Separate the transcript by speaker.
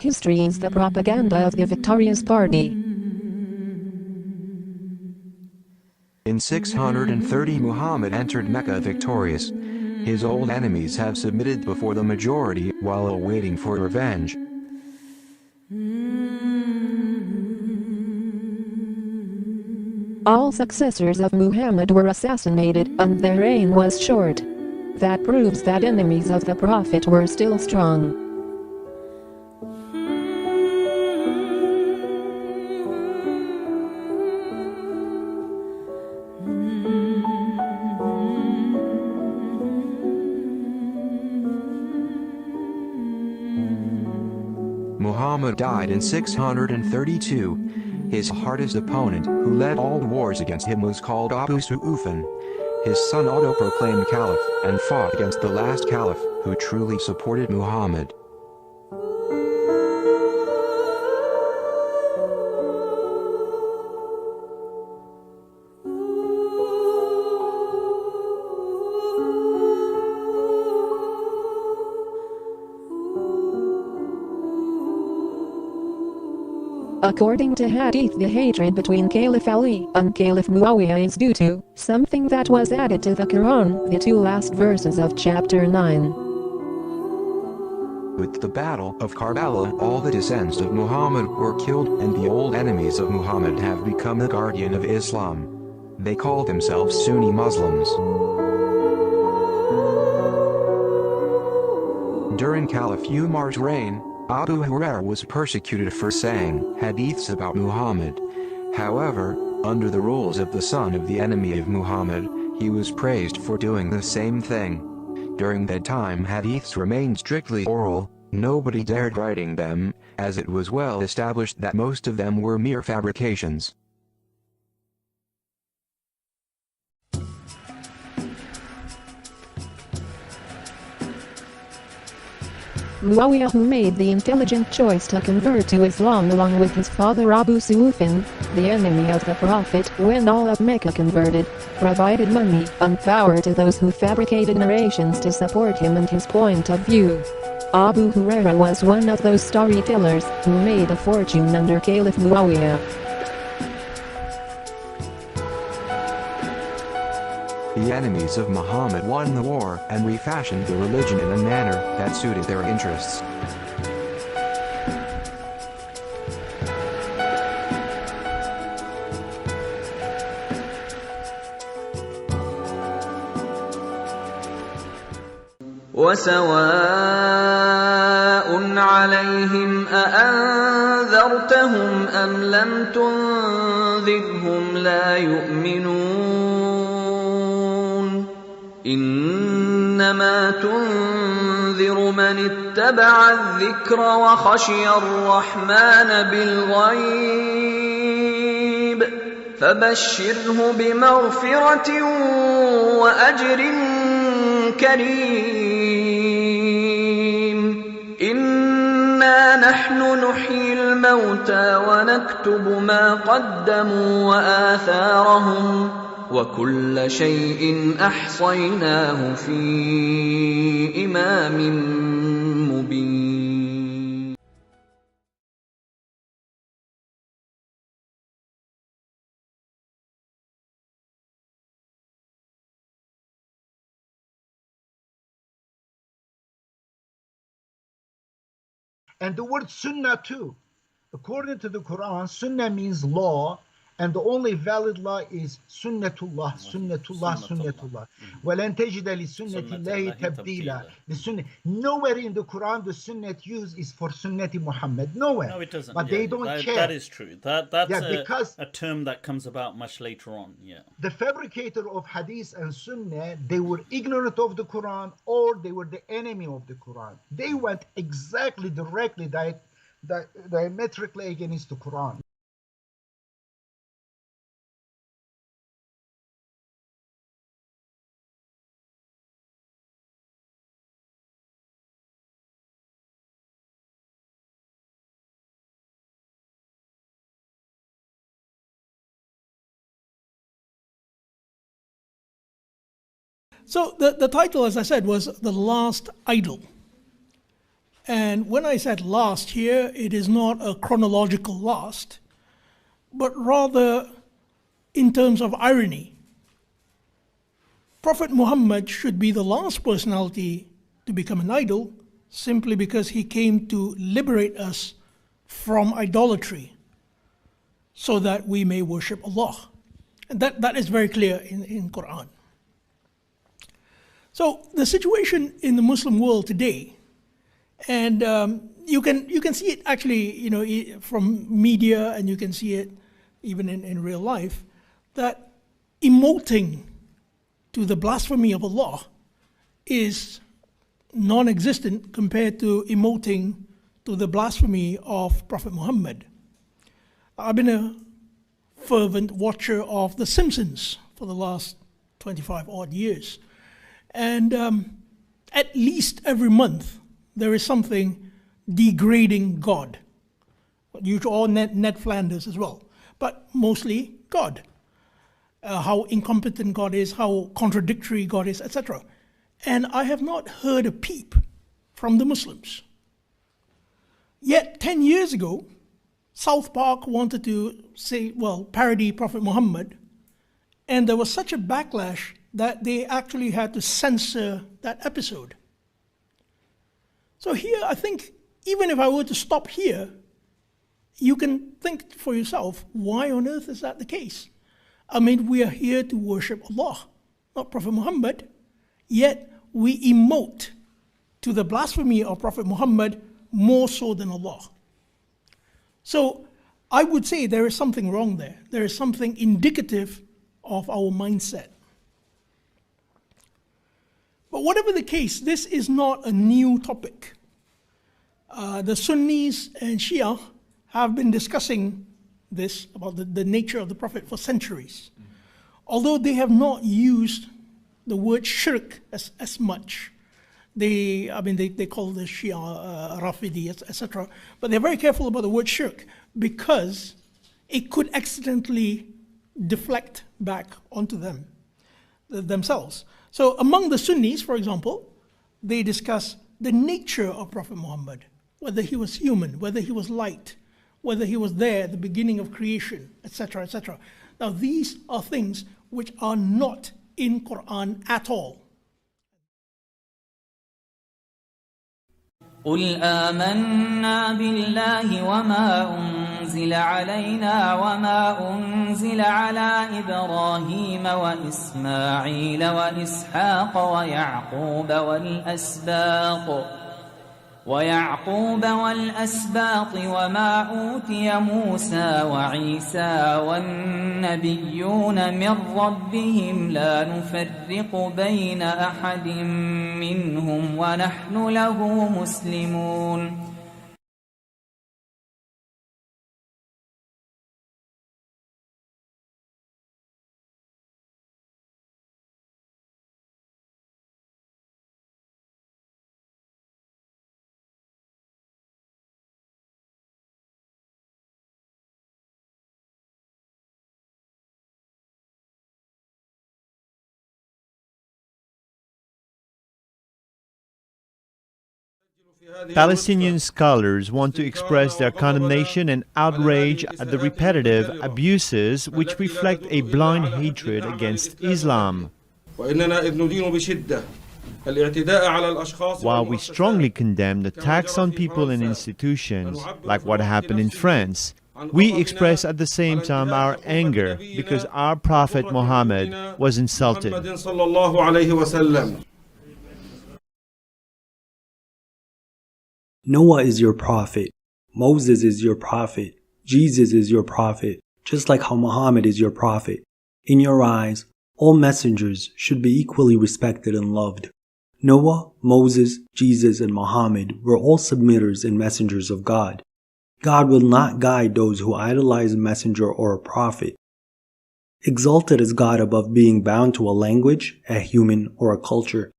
Speaker 1: History is the propaganda of the victorious party.
Speaker 2: In 630 Muhammad entered Mecca victorious. His old enemies have submitted before the majority while awaiting for revenge.
Speaker 1: All successors of Muhammad were assassinated and their reign was short. That proves that enemies of the Prophet were still strong.
Speaker 2: Muhammad died in 632. His hardest opponent, who led all wars against him, was called Abu Sufyan. His son auto-proclaimed caliph, and fought against the last caliph, who truly supported Muhammad.
Speaker 1: According to Hadith, the hatred between Caliph Ali and Caliph Muawiyah is due to something that was added to the Quran, the two last verses of chapter 9.
Speaker 2: With the Battle of Karbala, all the descendants of Muhammad were killed, and the old enemies of Muhammad have become the guardian of Islam. They call themselves Sunni Muslims. During Caliph Umar's reign, Abu Hurairah was persecuted for saying hadiths about Muhammad. However, under the rules of the son of the enemy of Muhammad, he was praised for doing the same thing. During that time hadiths remained strictly oral, nobody dared writing them, as it was well established that most of them were mere fabrications.
Speaker 1: Muawiyah, who made the intelligent choice to convert to Islam along with his father Abu Sufyan, the enemy of the Prophet, when all of Mecca converted, provided money and power to those who fabricated narrations to support him and his point of view. Abu Hurairah was one of those storytellers who made a fortune under Caliph Muawiyah.
Speaker 2: The enemies of Muhammad won the war and refashioned the religion in a manner that suited their interests.
Speaker 3: وَسَوَاءٌ عَلَيْهِمْ أَأَنذَرْتَهُمْ أَمْ لَمْ تُنذِرْهُمْ لَا يُؤْمِنُونَ إِنَّمَا تُنذِرُ مَنِ اتَّبَعَ الذِّكْرَ وَخَشِيَ الرَّحْمَنَ بِالْغَيْبِ فَبَشِّرْهُ بِمَغْفِرَةٍ وَأَجْرٍ كريم. إنا نحن نحيي الموتى ونكتب ما قدموا وآثارهم وكل شيء أحصيناه في إمام مبين.
Speaker 4: And the word sunnah too. According to the Quran, sunnah means law, and the only valid law is sunnatullah, sunnatullah, sunnatullah. وَلَن تَجِدَ لِسُنَّةِ اللَّهِ تَبْدِيلًا. The sunnah, nowhere in the Quran the sunnah used is for sunnati Muhammad. Nowhere.
Speaker 5: No, it doesn't.
Speaker 4: But they don't care.
Speaker 5: That is true. That's
Speaker 4: because
Speaker 5: a term that comes about much later on. Yeah.
Speaker 4: The fabricator of hadith and sunnah, they were ignorant of the Quran, or they were the enemy of the Quran. They went exactly, directly, diametrically against the Quran.
Speaker 6: So the title, as I said, was The Last Idol. And when I said last here, it is not a chronological last, but rather in terms of irony. Prophet Muhammad should be the last personality to become an idol simply because he came to liberate us from idolatry so that we may worship Allah. And that is very clear in Quran. So the situation in the Muslim world today, and you can see it actually, from media, and you can see it even in real life, that emoting to the blasphemy of Allah is non-existent compared to emoting to the blasphemy of Prophet Muhammad. I've been a fervent watcher of The Simpsons for the last 25 odd years. And at least every month, there is something degrading God. Or Ned Flanders as well, but mostly God. How incompetent God is, how contradictory God is, etc. And I have not heard a peep from the Muslims. Yet 10 years ago, South Park wanted to parody Prophet Muhammad, and there was such a backlash that they actually had to censor that episode. So here, I think, even if I were to stop here, you can think for yourself, why on earth is that the case? I mean, we are here to worship Allah, not Prophet Muhammad, yet we emote to the blasphemy of Prophet Muhammad more so than Allah. So I would say there is something wrong there. There is something indicative of our mindset. But whatever the case, this is not a new topic. The Sunnis and Shia have been discussing this, about the nature of the Prophet, for centuries. Although they have not used the word shirk as much. They call the Shia Rafidi, etc. But they're very careful about the word shirk because it could accidentally deflect back onto themselves. So among the Sunnis, for example, they discuss the nature of Prophet Muhammad, whether he was human, whether he was light, whether he was there at the beginning of creation, etc., etc. Now, these are things which are not in Quran at all.
Speaker 7: قل آمنا بالله وما أنزل علينا وما أنزل على إبراهيم وإسماعيل وإسحاق ويعقوب والأسباط وما أوتي موسى وعيسى والنبيون من ربهم لا نفرق بين أحد منهم ونحن له مسلمون.
Speaker 8: Palestinian scholars want to express their condemnation and outrage at the repetitive abuses which reflect a blind hatred against Islam. While we strongly condemn attacks on people and institutions, like what happened in France, we express at the same time our anger because our Prophet Muhammad was insulted.
Speaker 9: Noah is your prophet, Moses is your prophet, Jesus is your prophet, just like how Muhammad is your prophet. In your eyes, all messengers should be equally respected and loved. Noah, Moses, Jesus, and Muhammad were all submitters and messengers of God. God will not guide those who idolize a messenger or a prophet. Exalted is God above being bound to a language, a human, or a culture.